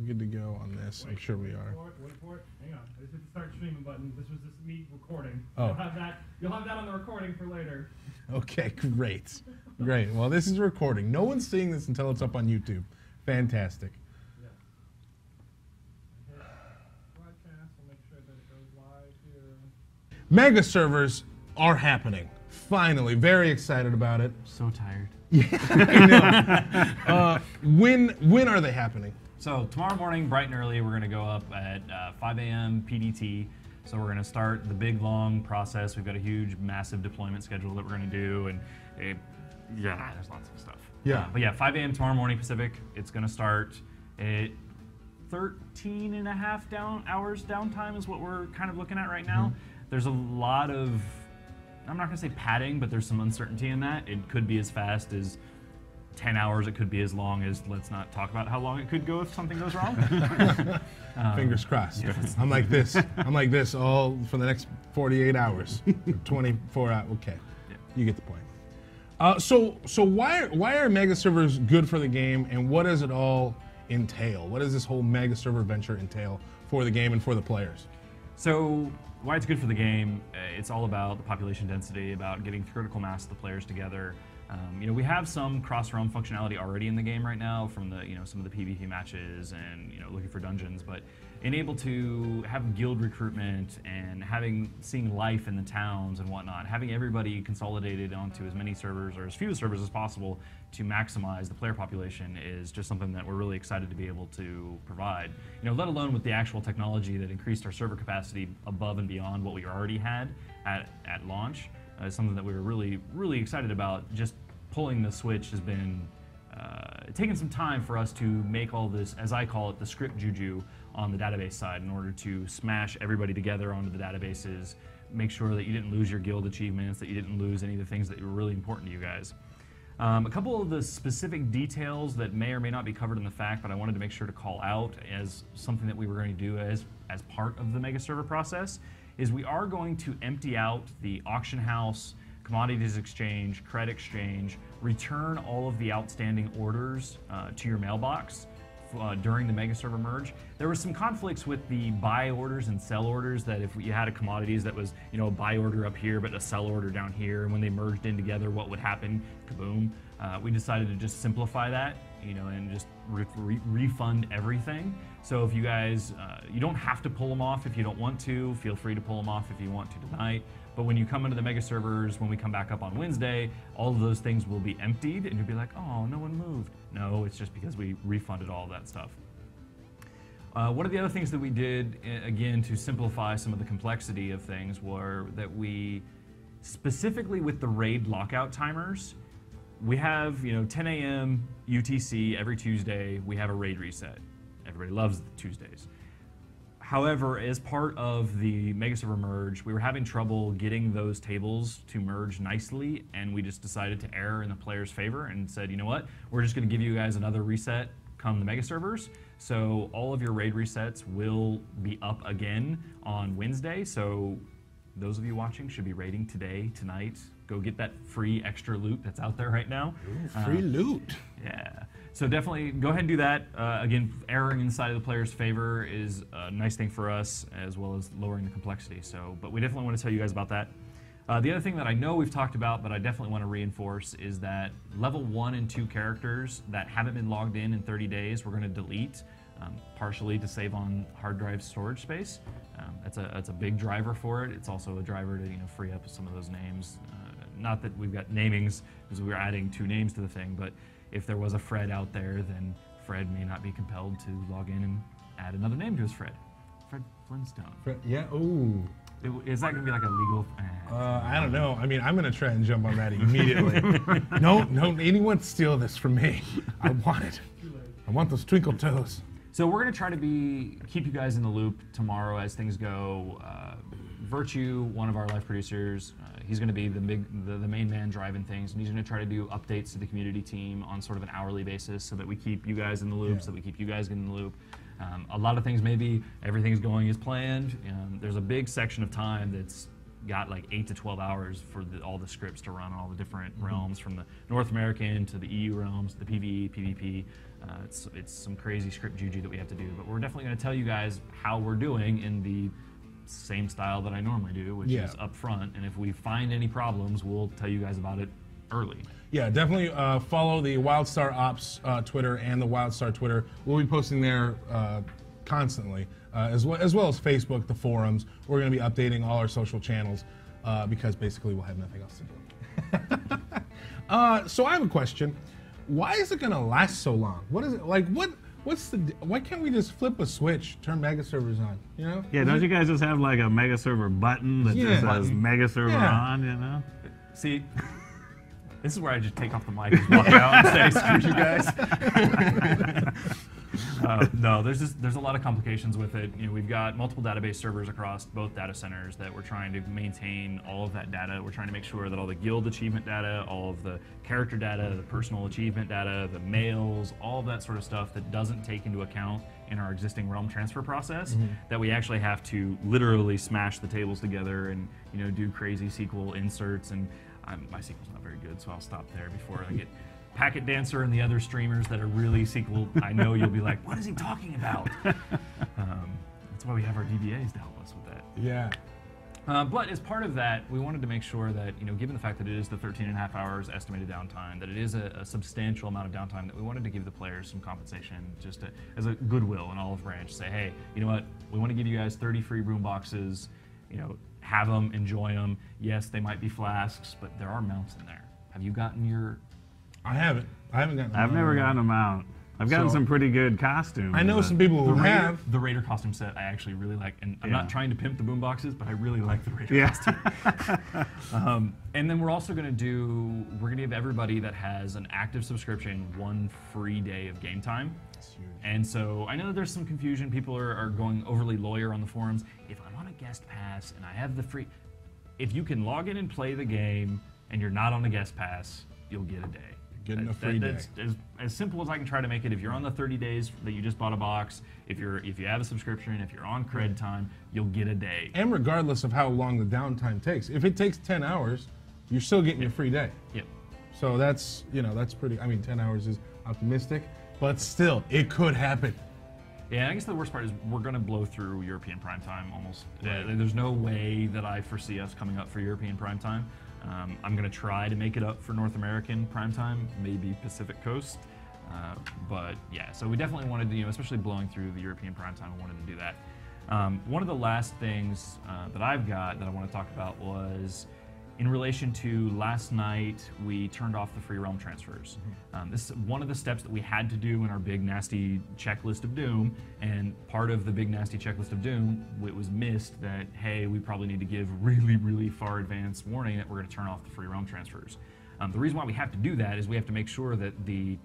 good to go on this. I'm sure we are. Wait for it. Hang on. I just hit the start streaming button. This was just me recording. Oh. You'll have that on the recording for later. Okay, great. Great. Well, this is recording. No one's seeing this until it's up on YouTube. Fantastic. Yeah. Hit broadcast. We'll make sure that it goes live here. Mega servers are happening. Finally, very excited about it. So tired. Yeah, I know. When are they happening? So tomorrow morning, bright and early, we're going to go up at 5 a.m. PDT. So we're going to start the big, long process. We've got a huge, massive deployment schedule that we're going to do, and there's lots of stuff. Yeah. But yeah, 5 a.m. tomorrow morning Pacific. It's going to start at 13 and a half hours downtime is what we're kind of looking at right now. There's a lot of, I'm not going to say padding, but there's some uncertainty in that. It could be as fast as 10 hours. It could be as long as, let's not talk about how long it could go if something goes wrong. Fingers crossed. I'm like this. I'm like this all for the next 48 hours, 24 hours. Okay, you get the point. So why are mega servers good for the game, and what does it all entail? What does this whole mega server venture entail for the game and for the players? So why it's good for the game, it's all about the population density, about getting critical mass of the players together. We have some cross-realm functionality already in the game right now from the some of the PvP matches and looking for dungeons, but being able to have guild recruitment and seeing life in the towns and whatnot, having everybody consolidated onto as many servers or as few servers as possible to maximize the player population is just something that we're really excited to be able to provide. Let alone with the actual technology that increased our server capacity above and beyond what we already had at launch. Something that we were really, really excited about. Just pulling the switch has been taking some time for us to make all this, as I call it, the script juju on the database side in order to smash everybody together onto the databases, make sure that you didn't lose your guild achievements, that you didn't lose any of the things that were really important to you guys. A couple of the specific details that may or may not be covered in the fact, but I wanted to make sure to call out as something that we were going to do as part of the mega server process is we are going to empty out the auction house, commodities exchange, credit exchange, return all of the outstanding orders to your mailbox during the mega server merge. There were some conflicts with the buy orders and sell orders, that if you had a commodities that was a buy order up here but a sell order down here, and when they merged in together, what would happen? Kaboom. We decided to just simplify that, and just refund everything. So if you guys, you don't have to pull them off if you don't want to. Feel free to pull them off if you want to tonight. But when you come into the mega servers, when we come back up on Wednesday, all of those things will be emptied, and you'll be like, oh, no one moved. No, it's just because we refunded all of that stuff. One of the other things that we did, again, to simplify some of the complexity of things, were that we, specifically with the raid lockout timers, we have 10 a.m. UTC every Tuesday, we have a raid reset. Everybody loves the Tuesdays. However, as part of the Mega Server merge, we were having trouble getting those tables to merge nicely, and we just decided to err in the player's favor and said, you know what, we're just going to give you guys another reset come the Mega Servers. So all of your raid resets will be up again on Wednesday. So those of you watching should be raiding today, tonight. Go get that free extra loot that's out there right now. Ooh, free loot. Yeah. So definitely go ahead and do that. Again, erring inside of the player's favor is a nice thing for us, as well as lowering the complexity. So, but we definitely want to tell you guys about that. The other thing that I know we've talked about, but I definitely want to reinforce, is that level 1 and 2 characters that haven't been logged in 30 days, we're going to delete, partially to save on hard drive storage space. That's a big driver for it. It's also a driver to free up some of those names. Not that we've got namings, because we're adding 2 names to the thing, but if there was a Fred out there, then Fred may not be compelled to log in and add another name to his Fred. Fred Flintstone. Yeah, ooh. Is that going to be like a legal? I don't know. I mean, I'm going to try and jump on that immediately. No, anyone steal this from me. I want it. I want those twinkle toes. So we're going to try to keep you guys in the loop tomorrow as things go. Virtue, one of our live producers, he's going to be the main man driving things, and he's going to try to do updates to the community team on sort of an hourly basis, so that we keep you guys in the loop, so that we keep you guys in the loop. A lot of things, maybe everything's going as planned. There's a big section of time that's got like 8 to 12 hours for all the scripts to run on all the different realms, from the North American to the EU realms, the PvE, PvP. It's some crazy script juju that we have to do, but we're definitely going to tell you guys how we're doing in the same style that I normally do, which is up front. And if we find any problems, we'll tell you guys about it early. Yeah, definitely follow the Wildstar Ops Twitter and the Wildstar Twitter. We'll be posting there constantly, as well as Facebook, the forums. We're going to be updating all our social channels because basically we'll have nothing else to do. So I have a question. Why is it going to last so long? What is it like? Why can't we just flip a switch, turn Megaservers on? You know? Yeah, don't you guys just have like a Megaserver button that just says Megaserver on? You know? See, this is where I just take off the mic and walk out and say, "Screw you guys." No, there's a lot of complications with it. You know, we've got multiple database servers across both data centers that we're trying to maintain all of that data. We're trying to make sure that all the guild achievement data, all of the character data, the personal achievement data, the mails, all of that sort of stuff that doesn't take into account in our existing realm transfer process, that we actually have to literally smash the tables together and, you know, do crazy SQL inserts. And my SQL's not very good, so I'll stop there before I get Packet Dancer and the other streamers that are really SQL. I know you'll be like, what is he talking about? That's why we have our DBAs to help us with that. Yeah. But as part of that, we wanted to make sure that, you know, given the fact that it is the 13.5 hours estimated downtime, that it is a substantial amount of downtime, that we wanted to give the players some compensation, just as a goodwill, an olive branch. Say, hey, you know what? We want to give you guys 30 free room boxes. You know, have them, enjoy them. Yes, they might be flasks, but there are mounts in there. Have you gotten your? I haven't gotten them. I've never gotten them out. I've gotten some pretty good costumes. I know some people who have. The Raider costume set I actually really like, and I'm not trying to pimp the boom boxes, but I really like the Raider costume. And then we're also going to give everybody that has an active subscription 1 free day of game time. That's huge. And so I know that there's some confusion. People are going overly lawyer on the forums. If I'm on a guest pass and I have the free, if you can log in and play the game and you're not on a guest pass, you'll get a day. Getting a free day. That's as simple as I can try to make it. If you're on the 30 days that you just bought a box, if you have a subscription, if you're on cred time, you'll get a day. And regardless of how long the downtime takes, if it takes 10 hours, you're still getting your free day. Yep. So that's, you know, that's pretty. I mean, 10 hours is optimistic, but still, it could happen. Yeah, I guess the worst part is we're going to blow through European prime time almost. Right. There's no way that I foresee us coming up for European prime time. I'm going to try to make it up for North American prime time, maybe Pacific Coast. But yeah, so we definitely wanted to, you know, especially blowing through the European prime time, we wanted to do that. One of the last things that I've got that I want to talk about was in relation to last night, we turned off the free realm transfers. This is one of the steps that we had to do in our big nasty checklist of doom, and part of the big nasty checklist of doom, it was missed that, hey, we probably need to give really, really far advance warning that we're going to turn off the free realm transfers. The reason why we have to do that is we have to make sure that the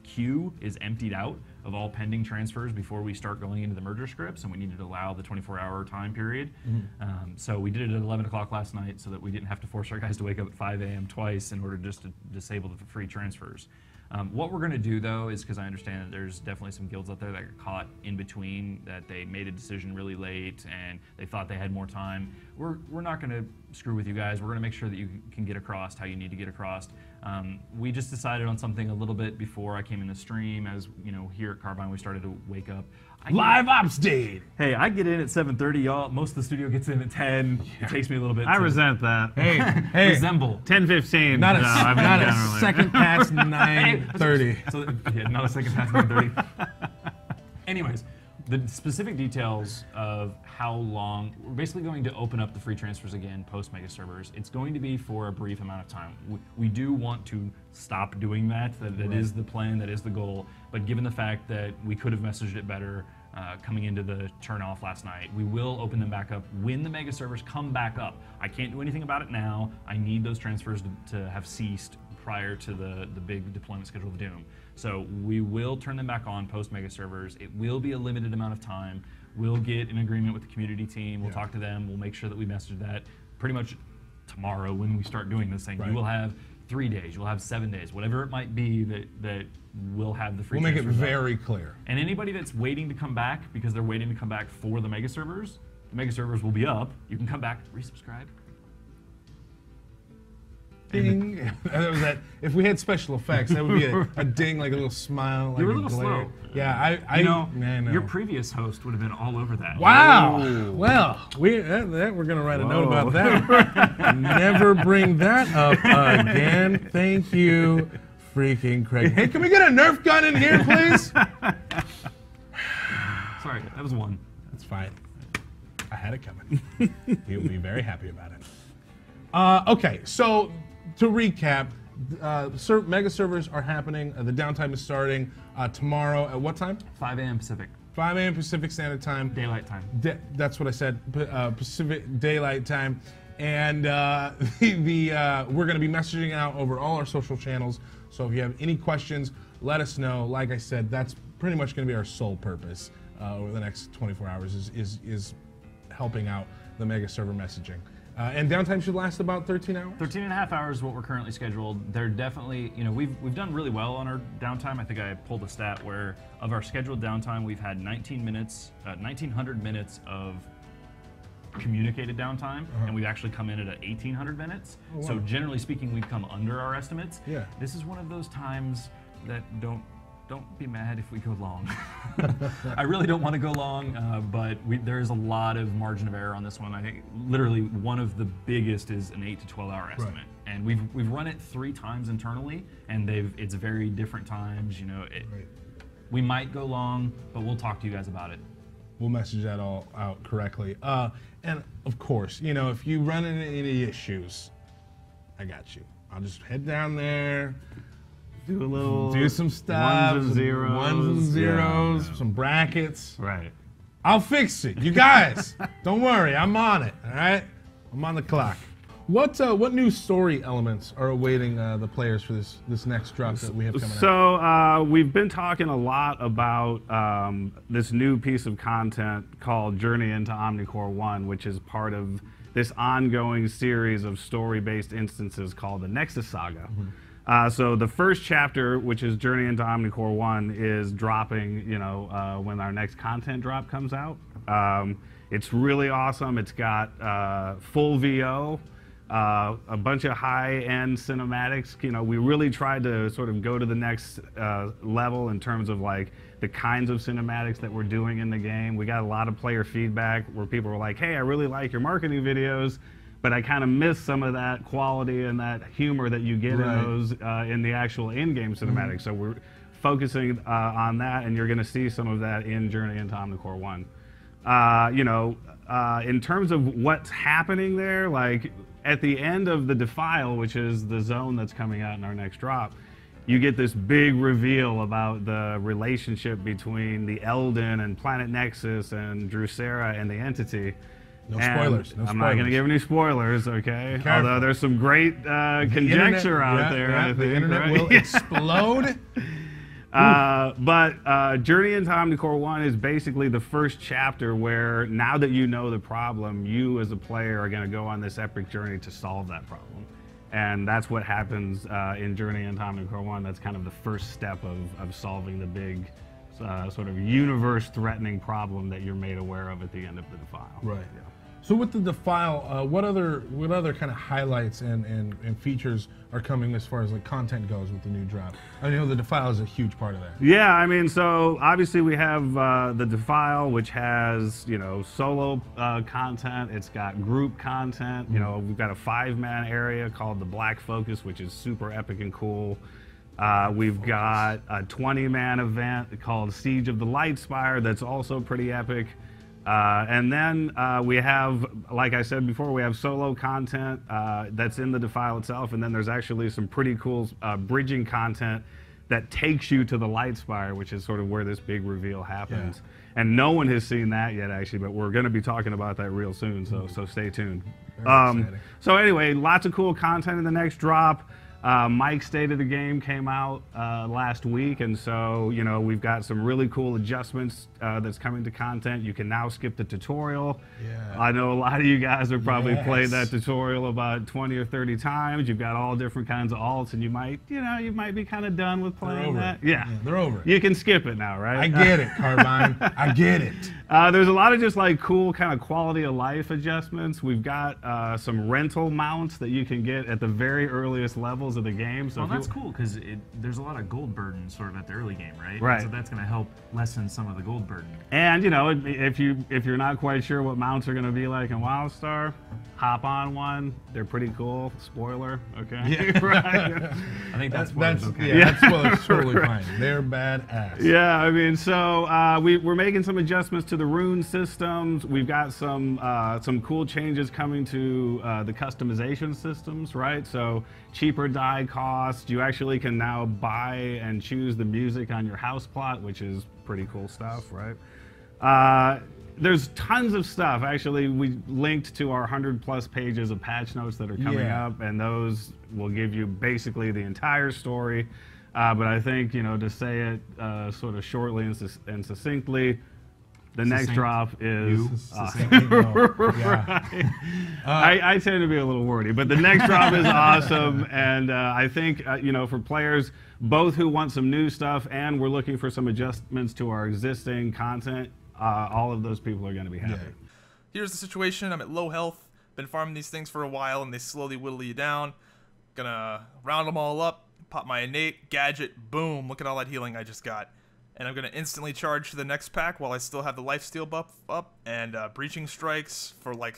queue is emptied out of all pending transfers before we start going into the merger scripts, and we needed to allow the 24-hour time period. So we did it at 11 o'clock last night so that we didn't have to force our guys to wake up at 5 a.m. twice in order just to disable the free transfers. What we're going to do, though, is because I understand that there's definitely some guilds out there that got caught in between, that they made a decision really late and they thought they had more time. We're not going to screw with you guys. We're going to make sure that you can get across how you need to get across. We just decided on something a little bit before I came in the stream. As you know, here at Carbine, we started to wake up. Live ops day. Hey, I get in at 7:30, y'all. Most of the studio gets in at 10. It takes me a little bit. I resent that. Hey, resemble. 10:15. Not not a second past 9:30. So yeah, not a second past 9:30. Anyways, the specific details of how long, we're basically going to open up the free transfers again post Megaservers. It's going to be for a brief amount of time. We do want to stop doing that. That is the plan, that is the goal. But given the fact that we could have messaged it better coming into the turn off last night, we will open them back up when the Megaservers come back up. I can't do anything about it now. I need those transfers to have ceased prior to the big deployment schedule of Doom. So we will turn them back on post Megaservers. It will be a limited amount of time. We'll get an agreement with the community team. We'll talk to them. We'll make sure that we message that pretty much tomorrow when we start doing this thing. You will have 3 days. You'll have 7 days. Whatever it might be that will have the free We'll make it very up. clear. And anybody that's waiting to come back because they're waiting to come back for the Megaservers will be up. You can come back, resubscribe, Ding. That was that. If we had special effects, that would be a ding, like a little smile. Like You were a little glare. slow. Yeah, man, no. Your previous host would have been all over that. Wow. Oh. Well, we're gonna write a note about that. Never bring that up again. Thank you, freaking Craig. Hey, can we get a Nerf gun in here, please? Sorry, that was one. That's fine. I had it coming. He'll be very happy about it. Okay, so to recap, mega servers are happening. The downtime is starting tomorrow at what time? 5 a.m. Pacific. 5 a.m. Pacific Standard Time. Daylight time. That's what I said. Pacific Daylight Time. And we're going to be messaging out over all our social channels. So if you have any questions, let us know. Like I said, that's pretty much going to be our sole purpose over the next 24 hours is helping out the mega server messaging. And downtime should last about 13 hours? 13 and a half hours is what we're currently scheduled. They're definitely, we've done really well on our downtime. I think I pulled a stat where of our scheduled downtime, we've had 1,900 minutes of communicated downtime, and we've actually come in at 1,800 minutes. Oh, wow. So generally speaking, we've come under our estimates. Yeah. This is one of those times that don't be mad if we go long. I really don't want to go long, but there is a lot of margin of error on this one. I think literally one of the biggest is an 8 to 12 hour estimate. Right. And we've run it 3 times internally, and it's very different times. Right. We might go long, but we'll talk to you guys about it. We'll message that all out correctly. And of course, if you run into any issues, I got you. I'll just head down there. Do some stuff, ones and zeros, some brackets. Right. I'll fix it. You guys, don't worry, I'm on it. All right, I'm on the clock. What new story elements are awaiting the players for this next drop that we have coming out? So we've been talking a lot about this new piece of content called Journey into Omnicore 1, which is part of this ongoing series of story-based instances called the Nexus Saga. Mm-hmm. So the first chapter, which is Journey into Omnicore 1, is dropping, when our next content drop comes out. It's really awesome. It's got full VO, a bunch of high-end cinematics. We really tried to sort of go to the next level in terms of like the kinds of cinematics that we're doing in the game. We got a lot of player feedback where people were like, "Hey, I really like your marketing videos, but I kind of miss some of that quality and that humor that you get in those in the actual in-game cinematics." So we're focusing on that, and you're going to see some of that in Journey into Omnicore 1. In terms of what's happening there, like at the end of the Defile, which is the zone that's coming out in our next drop, you get this big reveal about the relationship between the Eldon and Planet Nexus and Drusera and the Entity. No spoilers. I'm not going to give any spoilers, okay? Although there's some great conjecture out there, I think. The internet will explode. But Journey into Omnicore 1 is basically the first chapter where, now that you know the problem, you as a player are going to go on this epic journey to solve that problem. And that's what happens in Journey into Omnicore 1. That's kind of the first step of solving the big sort of universe-threatening problem that you're made aware of at the end of the Defile. Right. Yeah. So with the Defile, what other kind of highlights and features are coming as far as like content goes with the new drop? I know the Defile is a huge part of that. Yeah, I mean, so obviously we have the Defile, which has solo content. It's got group content. We've got a 5-man area called the Black Focus, which is super epic and cool. We've got a 20-man event called Siege of the Lightspire that's also pretty epic. And then we have, like I said before, we have solo content that's in the Defile itself, and then there's actually some pretty cool bridging content that takes you to the Lightspire, which is sort of where this big reveal happens. Yeah. And no one has seen that yet, actually, but we're going to be talking about that real soon, so stay tuned. So anyway, lots of cool content in the next drop. Mike's State of the Game came out last week, and so we've got some really cool adjustments that's coming to content. You can now skip the tutorial. Yeah. I know a lot of you guys have probably played that tutorial about 20 or 30 times. You've got all different kinds of alts, and you might be kind of done with playing that. Yeah, they're over. You can skip it now, right? I get it, Carbine. I get it. There's a lot of just like cool kind of quality of life adjustments. We've got some rental mounts that you can get at the very earliest levels of the game. So well, that's cool because there's a lot of gold burden sort of at the early game, right? Right. So that's going to help lessen some of the gold burden. And you know, if you're not quite sure what mounts are going to be like in Wildstar, hop on one. They're pretty cool. Spoiler, okay? Yeah. Right. I think that's okay. Yeah, that's totally fine. They're badass. Yeah, I mean, so we're making some adjustments to the rune systems. We've got some cool changes coming to the customization systems, right? So cheaper die costs. You actually can now buy and choose the music on your house plot, which is pretty cool stuff, right? There's tons of stuff. Actually, we linked to our 100+ pages of patch notes that are coming up, and those will give you basically the entire story. But I think, you know, to say it sort of shortly and succinctly, the next drop is... Yeah. I tend to be a little wordy, but the next drop is awesome. And I think, you know, for players, both who want some new stuff and we're looking for some adjustments to our existing content, all of those people are going to be happy. Yeah. Here's the situation. I'm at low health. Been farming these things for a while, and they slowly whittle you down. Gonna round them all up, pop my innate gadget, boom, look at all that healing I just got. And I'm gonna instantly charge to the next pack while I still have the lifesteal buff up, and breaching strikes for like